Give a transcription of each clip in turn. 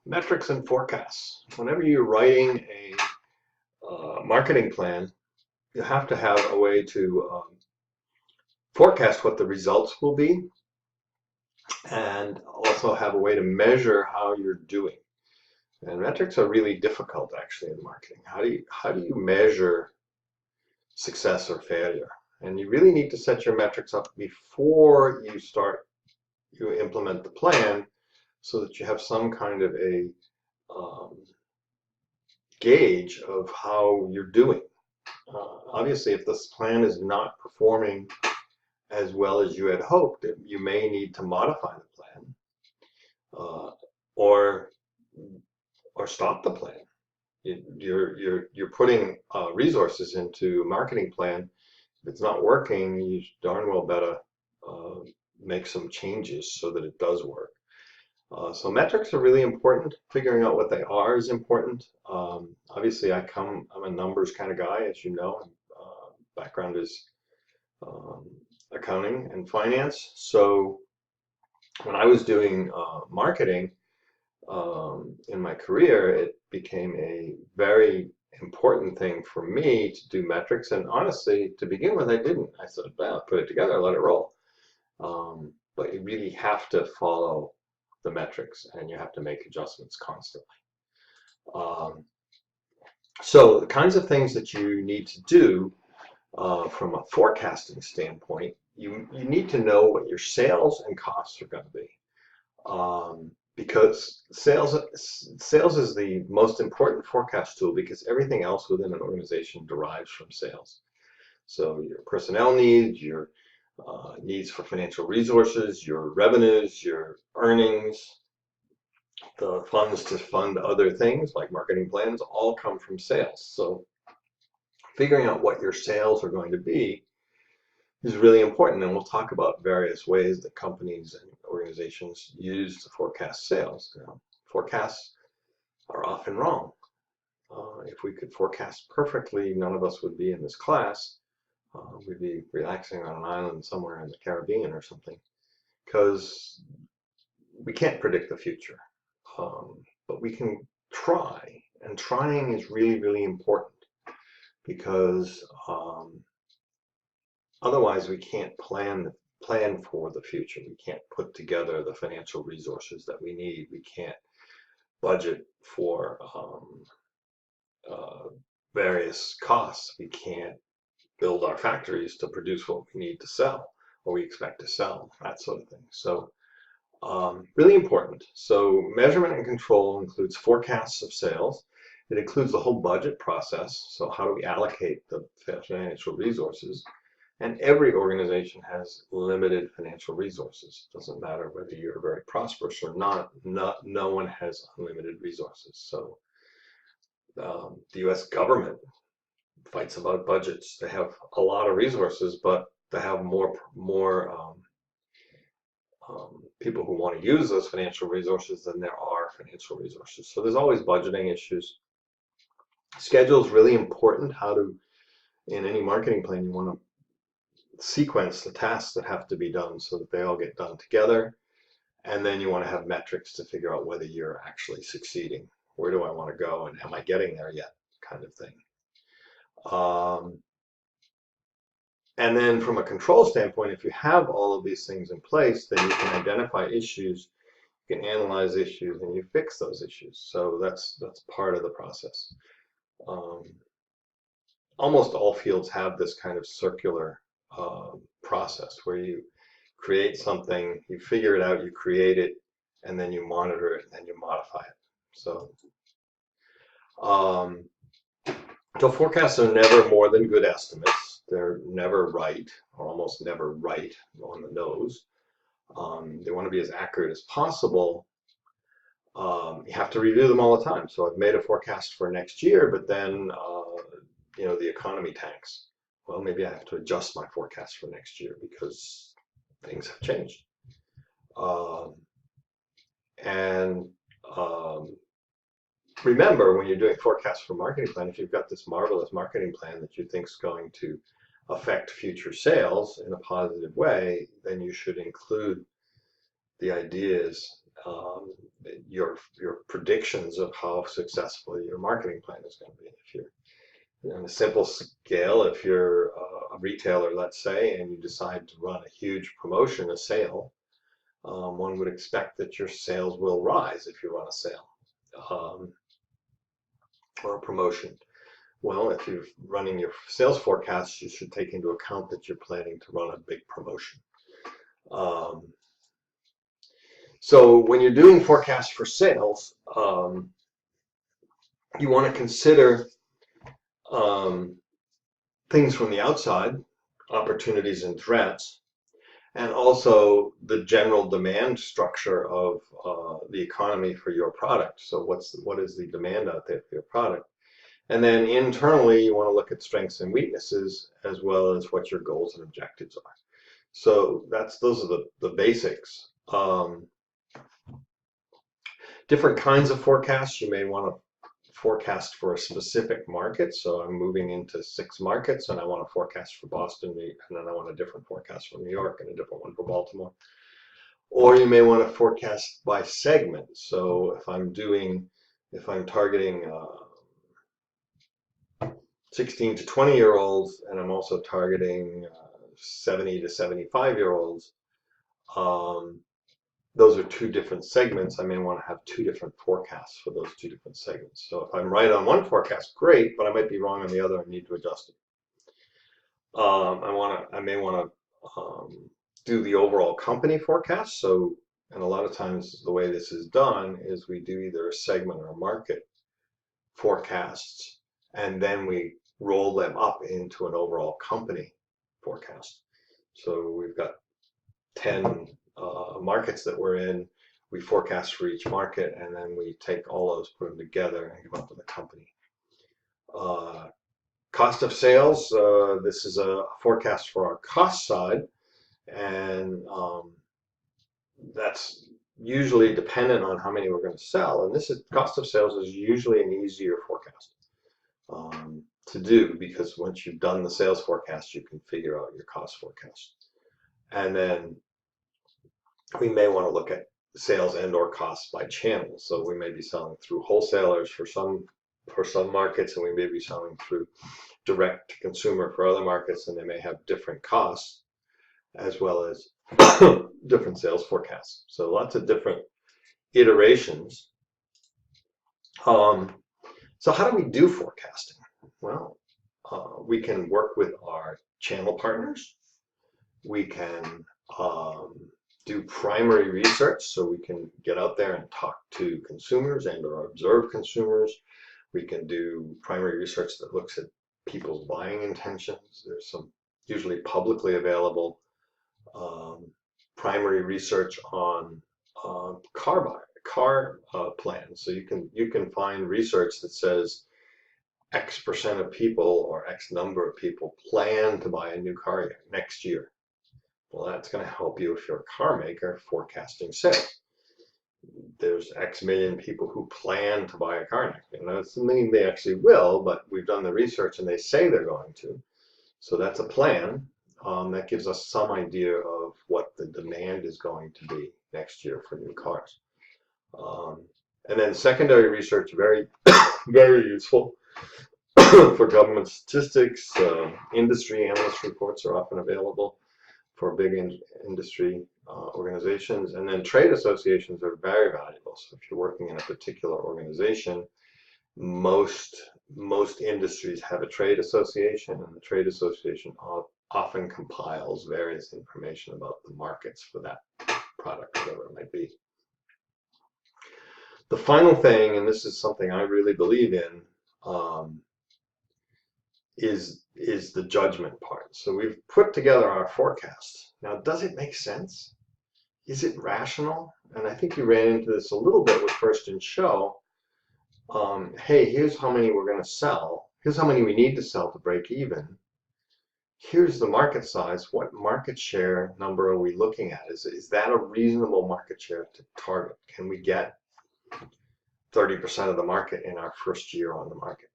Metrics and forecasts. Whenever you're writing a marketing plan, you have to have a way to forecast what the results will be and also have a way to measure how you're doing. And metrics are really difficult actually in marketing. How do you measure success or failure? And you really need to set your metrics up before you implement the plan so that you have some kind of a gauge of how you're doing. Obviously, if this plan is not performing as well as you had hoped, you may need to modify the plan or stop the plan. You're putting resources into a marketing plan. If it's not working, you darn well better make some changes so that it does work. So metrics are really important. Figuring out what they are is important. Obviously, I'm a numbers kind of guy, as you know. Background is accounting and finance. So when I was doing marketing in my career, it became a very important thing for me to do metrics. And honestly, to begin with, I didn't. I said, well, put it together, let it roll. But you really have to follow the metrics and you have to make adjustments constantly. So the kinds of things that you need to do from a forecasting standpoint, you need to know what your sales and costs are going to be. Because sales is the most important forecast tool because everything else within an organization derives from sales. So your personnel needs, your needs for financial resources, your revenues, your earnings, the funds to fund other things like marketing plans all come from sales. So figuring out what your sales are going to be is really important, and we'll talk about various ways that companies and organizations use to forecast sales. Forecasts are often wrong. If we could forecast perfectly, none of us would be in this class. We'd be relaxing on an island somewhere in the Caribbean or something, because we can't predict the future. But we can try, and trying is really, really important because otherwise we can't plan for the future. We can't put together the financial resources that we need. We can't budget for various costs. We can't build our factories to produce what we need to sell or we expect to sell, that sort of thing. So really important. So measurement and control includes forecasts of sales. It includes the whole budget process. So how do we allocate the financial resources? And every organization has limited financial resources. It doesn't matter whether you're very prosperous or not. No one has unlimited resources. So the U.S. government fights about budgets. They have a lot of resources, but they have more people who want to use those financial resources than there are financial resources. So there's always budgeting issues. Schedule is really important. In any marketing plan, you want to sequence the tasks that have to be done so that they all get done together. And then you want to have metrics to figure out whether you're actually succeeding. Where do I want to go and am I getting there yet, kind of thing. And then from a control standpoint, if you have all of these things in place, then you can identify issues, you can analyze issues, and you fix those issues. So that's part of the process. Almost all fields have this kind of circular process where you create something, you figure it out, you create it, and then you monitor it, and then you modify it. So forecasts are never more than good estimates. They're never right, or almost never right on the nose. They want to be as accurate as possible. You have to review them all the time. So I've made a forecast for next year, but then the economy tanks. Well, maybe I have to adjust my forecast for next year because things have changed. Remember, when you're doing forecasts for marketing plan, if you've got this marvelous marketing plan that you think is going to affect future sales in a positive way, then you should include the ideas um, your predictions of how successful your marketing plan is going to be. If you're on a simple scale, if you're a retailer, let's say, and you decide to run a huge promotion, a sale, one would expect that your sales will rise if you run a sale um, or a promotion. Well, if you're running your sales forecast, you should take into account that you're planning to run a big promotion. Um, so when you're doing forecasts for sales, you want to consider um, things from the outside, opportunities and threats, and also the general demand structure of the economy for your product. So what is the demand out there for your product? And then internally, you want to look at strengths and weaknesses as well as what your goals and objectives are. So those are the basics. Different kinds of forecasts. You may want to forecast for a specific market. So I'm moving into 6 markets and I want to forecast for Boston, and then I want a different forecast for New York and a different one for Baltimore. Or you may want to forecast by segment. So if I'm targeting 16 to 20-year-olds, and I'm also targeting 70 to 75-year-olds, those are 2 different segments. I may want to have 2 different forecasts for those 2 different segments. So if I'm right on one forecast, great, but I might be wrong on the other and need to adjust it. I may want to do the overall company forecast. So, and a lot of times the way this is done is we do either a segment or a market forecasts, and then we roll them up into an overall company forecast. So we've got 10 markets that we're in. We forecast for each market, and then we take all those, put them together, and come up with a company. Cost of sales, this is a forecast for our cost side, and that's usually dependent on how many we're going to sell. And cost of sales is usually an easier forecast to do, because once you've done the sales forecast, you can figure out your cost forecast. And then we may want to look at sales and or costs by channel. So we may be selling through wholesalers for some markets, and we may be selling through direct to consumer for other markets, and they may have different costs as well as different sales forecasts. So lots of different iterations. So how do we do forecasting? Well, we can work with our channel partners. We can do primary research, so we can get out there and talk to consumers and or observe consumers. We can do primary research that looks at people's buying intentions. There's some usually publicly available primary research on car plans. So you can find research that says X% of people or X number of people plan to buy a new car next year. Well, that's going to help you if you're a car maker forecasting sales. There's X million people who plan to buy a car next year. Now, it doesn't mean they actually will, but we've done the research and they say they're going to. So that's a plan. That gives us some idea of what the demand is going to be next year for new cars. And then secondary research, very, very useful for government statistics. Industry analyst reports are often available for big industry organizations. And then trade associations are very valuable. So if you're working in a particular organization, most industries have a trade association, and the trade association often compiles various information about the markets for that product, whatever it might be. The final thing, and this is something I really believe in, is the judgment part. So we've put together our forecast. Now, does it make sense? Is it rational? And I think you ran into this a little bit with First in Show. Hey, here's how many we're going to sell. Here's how many we need to sell to break even. Here's the market size. What market share number are we looking at? Is that a reasonable market share to target? Can we get 30% of the market in our first year on the market?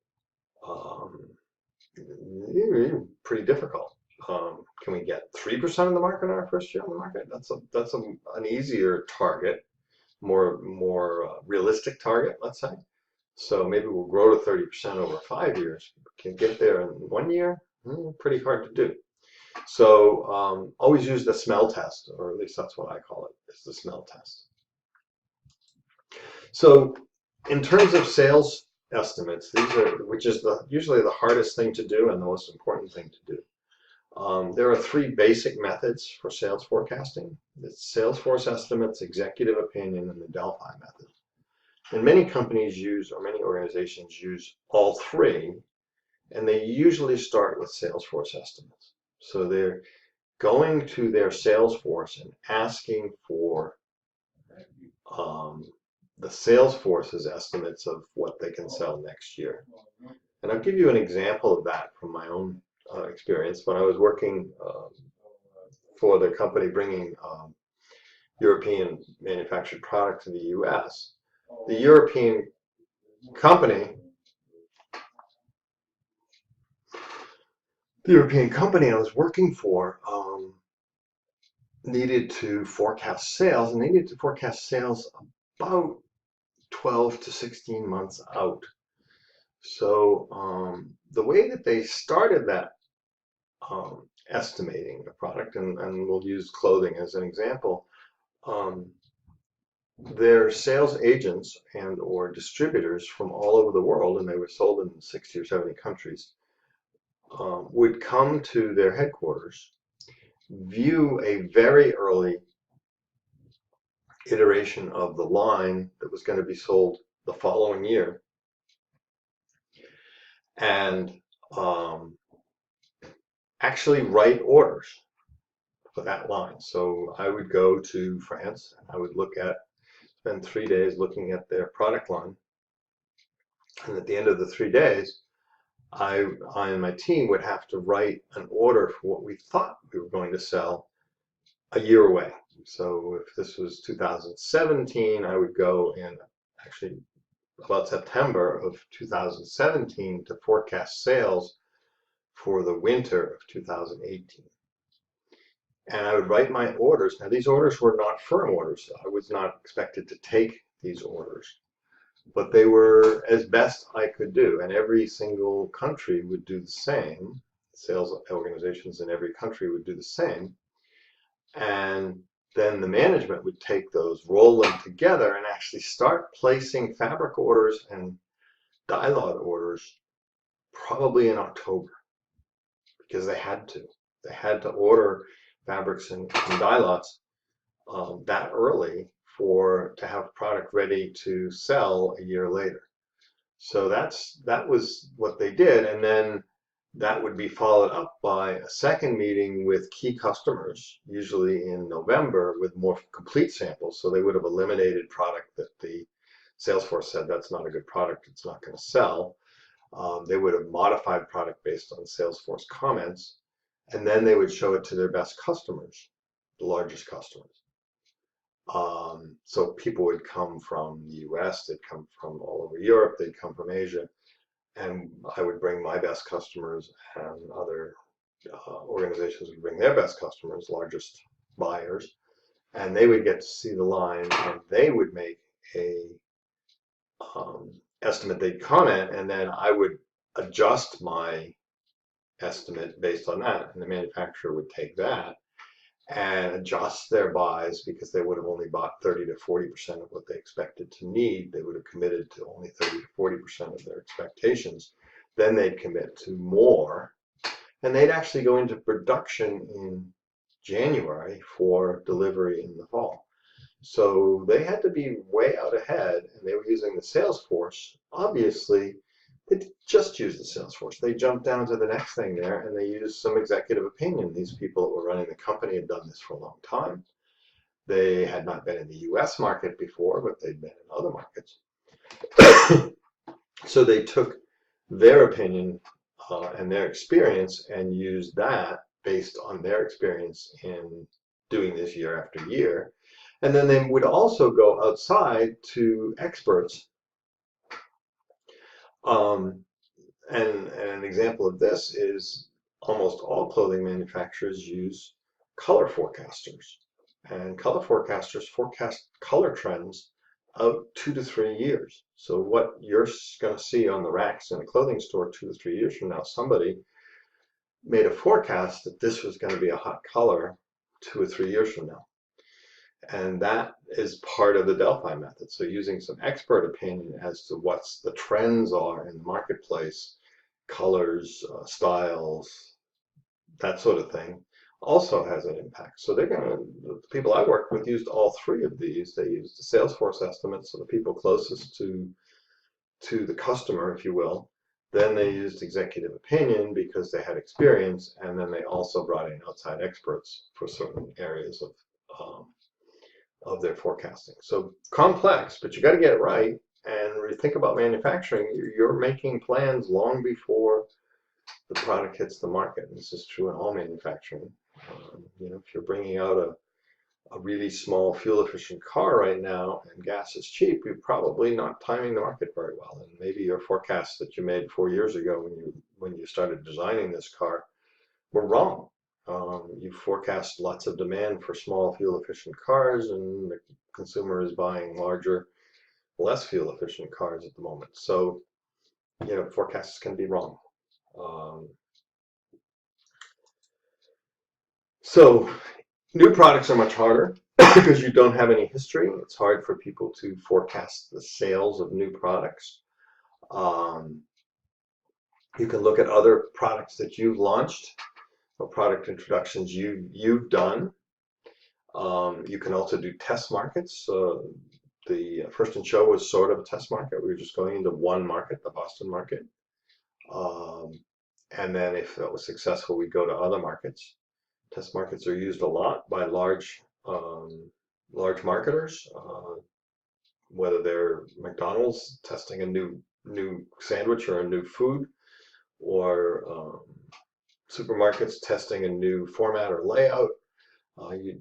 Pretty difficult. Can we get 3% of the market in our first year on the market? That's an easier target more realistic target, let's say. So maybe we'll grow to 30% over 5 years. Can get there in 1 year? Pretty hard to do. So always use the smell test, or at least that's what I call it, is the smell test. So in terms of sales estimates, which is usually the hardest thing to do and the most important thing to do. There are three basic methods for sales forecasting. It's Salesforce estimates, executive opinion, and the Delphi method. And many companies or many organizations use all three, and they usually start with Salesforce estimates. So they're going to their Salesforce and asking for the Salesforce's estimates of what they can sell next year. And I'll give you an example of that from my own experience. When I was working for the company bringing European manufactured product to the US, the European company I was working for needed to forecast sales, and they needed to forecast sales about 12 to 16 months out. So the way that they started that estimating the product, and we'll use clothing as an example, their sales agents and or distributors from all over the world, and they were sold in 60 or 70 countries, would come to their headquarters, view a very early iteration of the line that was going to be sold the following year, and actually write orders for that line. So I would go to France and I would spend 3 days looking at their product line. And at the end of the 3 days, I and my team would have to write an order for what we thought we were going to sell a year away. So if this was 2017, I would go in actually about September of 2017 to forecast sales for the winter of 2018. And I would write my orders. Now, these orders were not firm orders. I was not expected to take these orders, but they were as best I could do. And every single country would do the same. Sales organizations in every country would do the same. And then the management would take those, roll them together, and actually start placing fabric orders and dye lot orders probably in October, because they had to. They had to order fabrics and dye lots that early to have product ready to sell a year later. So that was what they did, and then that would be followed up by a second meeting with key customers, usually in November, with more complete samples. So they would have eliminated product that the Salesforce said that's not a good product, it's not going to sell. They would have modified product based on Salesforce comments, and then they would show it to their best customers, the largest customers. So people would come from the US, they'd come from all over Europe, they'd come from Asia, and I would bring my best customers, and other organizations would bring their best customers, largest buyers, and they would get to see the line, and they would make a estimate. They'd comment, and then I would adjust my estimate based on that, and the manufacturer would take that and adjust their buys, because they would have only bought 30 to 40% of what they expected to need. They would have committed to only 30 to 40% of their expectations. Then they'd commit to more, and they'd actually go into production in January for delivery in the fall. So they had to be way out ahead, and they were using the Salesforce. Obviously, they just used the Salesforce. They jumped down to the next thing there, and they used some executive opinion. These people that were running the company had done this for a long time. They had not been in the US market before, but they'd been in other markets. So they took their opinion and their experience and used that based on their experience in doing this year after year. And then they would also go outside to experts. And an example of this is almost all clothing manufacturers use color forecasters. And color forecasters forecast color trends out 2 to 3 years. So what you're going to see on the racks in a clothing store 2 to 3 years from now, somebody made a forecast that this was going to be a hot color 2 or 3 years from now. And that is part of the Delphi method. So using some expert opinion as to what's the trends are in the marketplace, colors, styles, that sort of thing, also has an impact. So the people I worked with used all three of these. They used the Salesforce estimates, so the people closest to the customer, if you will. Then they used executive opinion because they had experience, and then they also brought in outside experts for certain areas of their forecasting. So complex, but you got to get it right. And when you think about manufacturing, you're making plans long before the product hits the market. And this is true in all manufacturing. If you're bringing out a really small fuel efficient car right now and gas is cheap, you're probably not timing the market very well. And maybe your forecasts that you made 4 years ago when you started designing this car were wrong. You forecast lots of demand for small fuel efficient cars, and the consumer is buying larger, less fuel efficient cars at the moment. So, forecasts can be wrong. So new products are much harder because you don't have any history. It's hard for people to forecast the sales of new products. You can look at other products that you've launched or product introductions you've done. You can also do test markets. The First in Show was sort of a test market. We were just going into one market, the Boston market. And then if that was successful, we'd go to other markets. Test markets are used a lot by large marketers, whether they're McDonald's testing a new sandwich or a new food, or supermarkets testing a new format or layout.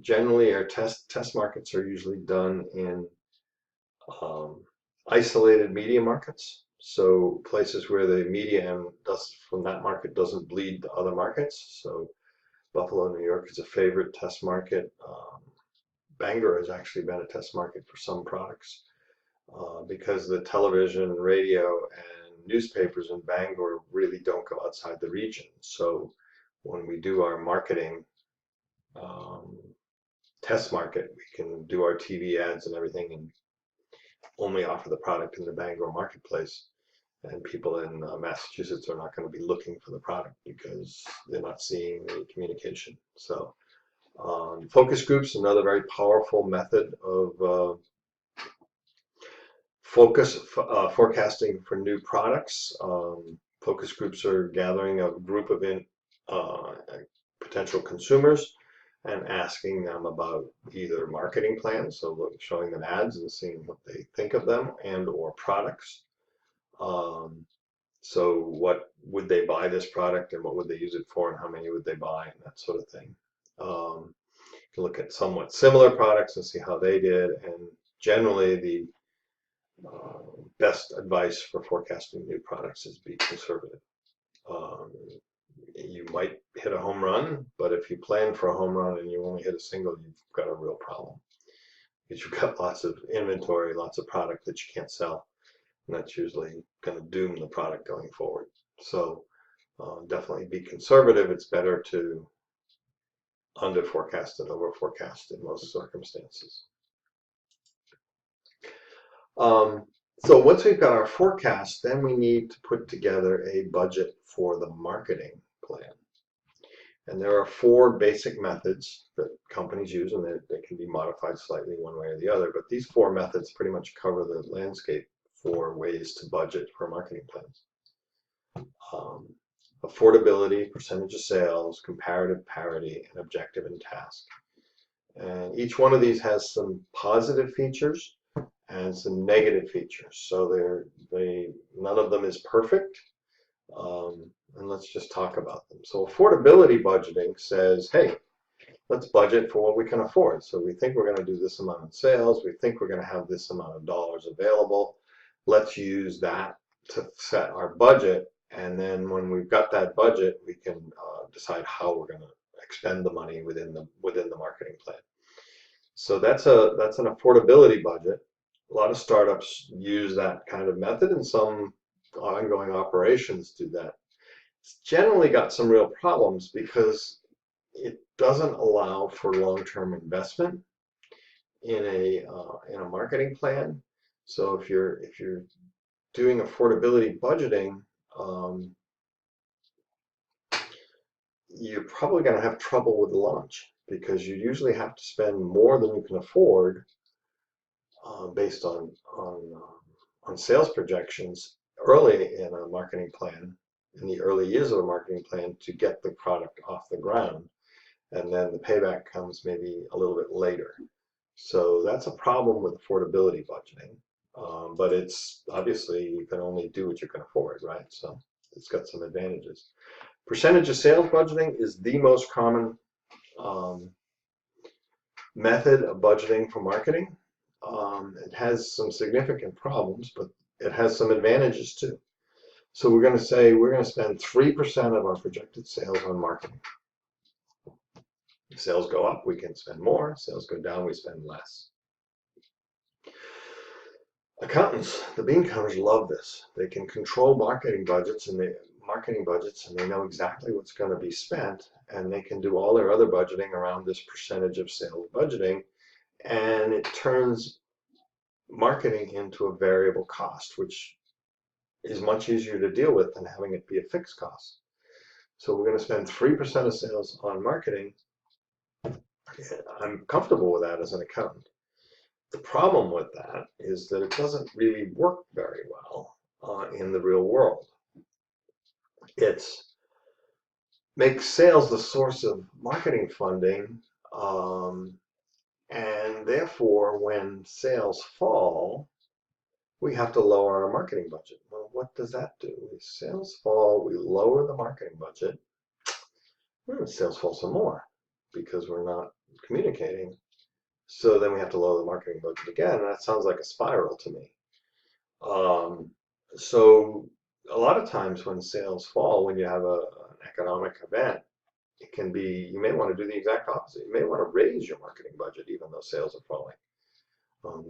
Generally, our test markets are usually done in isolated media markets. So places where the media from that market doesn't bleed to other markets. So Buffalo, New York is a favorite test market. Bangor has actually been a test market for some products because the television, radio, and newspapers in Bangor really don't go outside the region. So when we do our marketing test market, we can do our TV ads and everything and only offer the product in the Bangor marketplace. And people in Massachusetts are not going to be looking for the product because they're not seeing the communication. So focus groups, another very powerful method of forecasting for new products. Focus groups are gathering a group of potential consumers and asking them about either marketing plans, so showing them ads and seeing what they think of them, and or products. So what would they buy this product, and what would they use it for, and how many would they buy, and that sort of thing. You can look at somewhat similar products and see how they did, and generally the best advice for forecasting new products is be conservative. You might hit a home run, but if you plan for a home run and you only hit a single, you've got a real problem because you've got lots of inventory, lots of product that you can't sell. And that's usually going to doom the product going forward. So definitely be conservative. It's better to under forecast than over forecast in most circumstances. So once we've got our forecast, then we need to put together a budget for the marketing plan. And there are 4 basic methods that companies use, and they can be modified slightly one way or the other, but these 4 methods pretty much cover the landscape for ways to budget for marketing plans. Affordability, percentage of sales, comparative parity, and objective and task. And each one of these has some positive features and some negative features. So none of them is perfect. And let's just talk about them. So affordability budgeting says, hey, let's budget for what we can afford. So we think we're going to do this amount of sales. We think we're going to have this amount of dollars available. Let's use that to set our budget. And then when we've got that budget, we can decide how we're going to expend the money within the marketing plan. So that's an affordability budget. A lot of startups use that kind of method, and some ongoing operations do that. It's generally got some real problems because it doesn't allow for long-term investment in a marketing plan. So if you're doing affordability budgeting, um, you're probably going to have trouble with the launch because you usually have to spend more than you can afford based on sales projections early in a marketing plan, in the early years of a marketing plan, to get the product off the ground, and then the payback comes maybe a little bit later. So that's a problem with affordability budgeting. But it's obviously you can only do what you can afford, right? So it's got some advantages. Percentage of sales budgeting is the most common um, method of budgeting for marketing. It has some significant problems, but it has some advantages too. So we're going to say we're going to spend 3% of our projected sales on marketing. If sales go up, we can spend more. If sales go down, we spend less. Accountants, the bean counters, love this. They can control marketing budgets and they know exactly what's going to be spent, and they can do all their other budgeting around this percentage of sales budgeting, and it turns marketing into a variable cost, which is much easier to deal with than having it be a fixed cost. So we're going to spend 3% of sales on marketing. I'm comfortable with that as an accountant. The problem with that is that it doesn't really work very well in the real world. It makes sales the source of marketing funding, and therefore when sales fall, we have to lower our marketing budget. Well, what does that do? If sales fall, we lower the marketing budget. Sales fall some more because we're not communicating. So then we have to lower the marketing budget again, and that sounds like a spiral to me. So a lot of times when sales fall, when you have an economic event, it can be, you may want to do the exact opposite. You may want to raise your marketing budget even though sales are falling.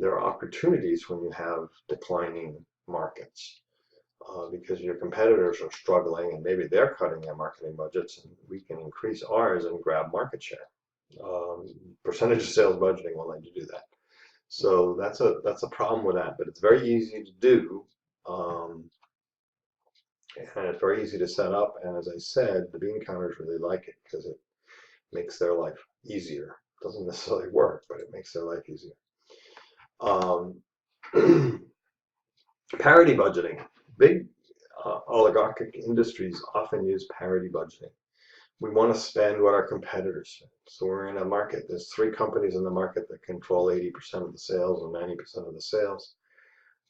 There are opportunities when you have declining markets because your competitors are struggling and maybe they're cutting their marketing budgets, and we can increase ours and grab market share. Percentage of sales budgeting will let you do that. So that's a problem with that, but it's very easy to do, and it's very easy to set up. And as I said, the bean counters really like it because it makes their life easier. It doesn't necessarily work, but it makes their life easier. Parity budgeting. Big oligarchic industries often use parity budgeting. We want to spend what our competitors spend. So we're in a market, there's 3 companies in the market that control 80% of the sales and 90% of the sales.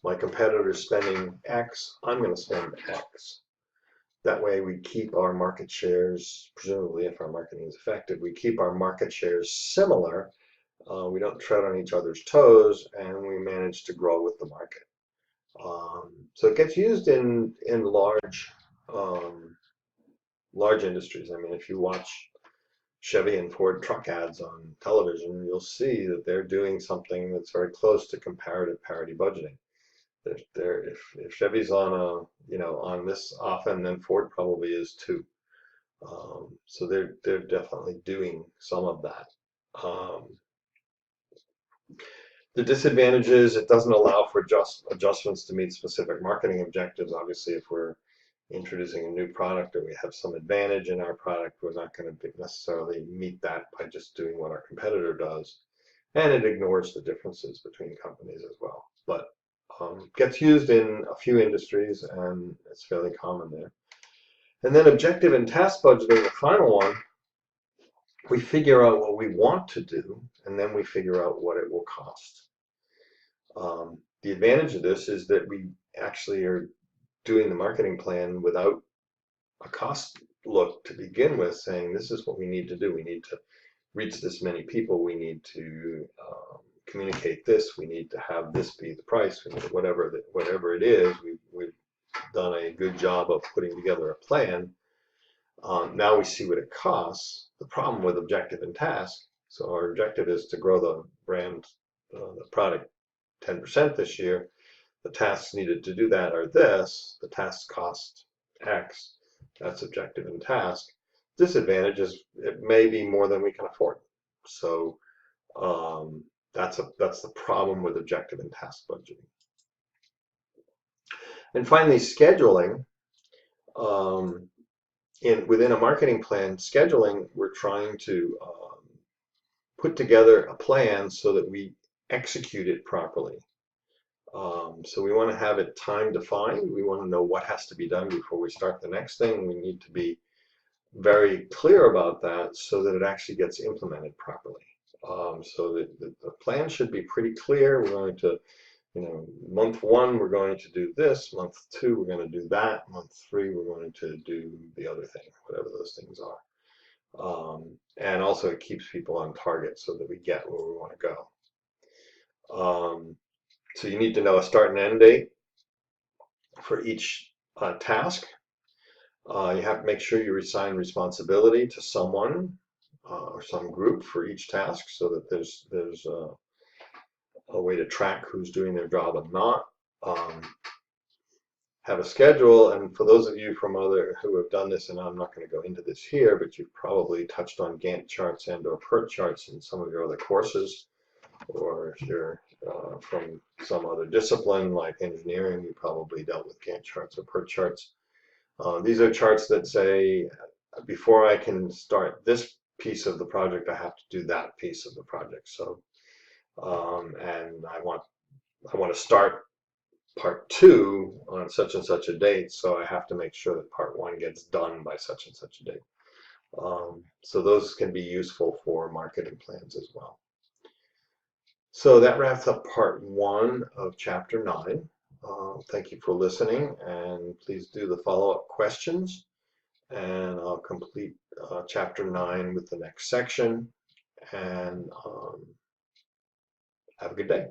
My competitor's spending X, I'm going to spend X. That way we keep our market shares, presumably if our marketing is effective, we keep our market shares similar. We don't tread on each other's toes, and we manage to grow with the market. So it gets used in large industries. I mean, if you watch Chevy and Ford truck ads on television, you'll see that they're doing something that's very close to comparative parity budgeting. If Chevy's on this often, then Ford probably is too. So they're definitely doing some of that. The disadvantages, it doesn't allow for adjustments to meet specific marketing objectives. Obviously, if we're introducing a new product or we have some advantage in our product, we're not going to necessarily meet that by just doing what our competitor does. And it ignores the differences between companies as well. But gets used in a few industries, and it's fairly common there. And then objective and task budgeting, the final one, we figure out what we want to do, and then we figure out what it will cost. The advantage of this is that we actually are doing the marketing plan without a cost look to begin with, saying this is what we need to do. We need to reach this many people. We need to communicate this. We need to have this be the price. We need whatever it is. We've done a good job of putting together a plan. Now we see what it costs. The problem with objective and task So our objective is to grow the brand, the product 10% this year. The tasks needed to do that are this. The tasks cost X. That's objective and task. Disadvantage is it may be more than we can afford. So that's the problem with objective and task budgeting. And finally, scheduling. Within a marketing plan, scheduling, we're trying to put together a plan so that we execute it properly. So we want to have it time defined. We want to know what has to be done before we start the next thing. We need to be very clear about that so that it actually gets implemented properly. So the plan should be pretty clear. We're going to, month 1 we're going to do this, month 2 we're going to do that, month 3 we're going to do the other thing, whatever those things are. And also it keeps people on target so that we get where we want to go. So you need to know a start and end date for each task. You have to make sure you assign responsibility to someone or some group for each task so that there's a way to track who's doing their job and not. Have a schedule, and for those of you who have done this, and I'm not going to go into this here, but you've probably touched on Gantt charts and or PERT charts in some of your other courses, or if you're from some other discipline like engineering, you probably dealt with Gantt charts or PERT charts. These are charts that say, before I can start this piece of the project, I have to do that piece of the project. So, and I want to start part 2 on such and such a date, so I have to make sure that part 1 gets done by such and such a date. So those can be useful for marketing plans as well. So that wraps up part 1 of chapter 9. Thank you for listening, and please do the follow-up questions, and I'll complete chapter 9 with the next section, and have a good day.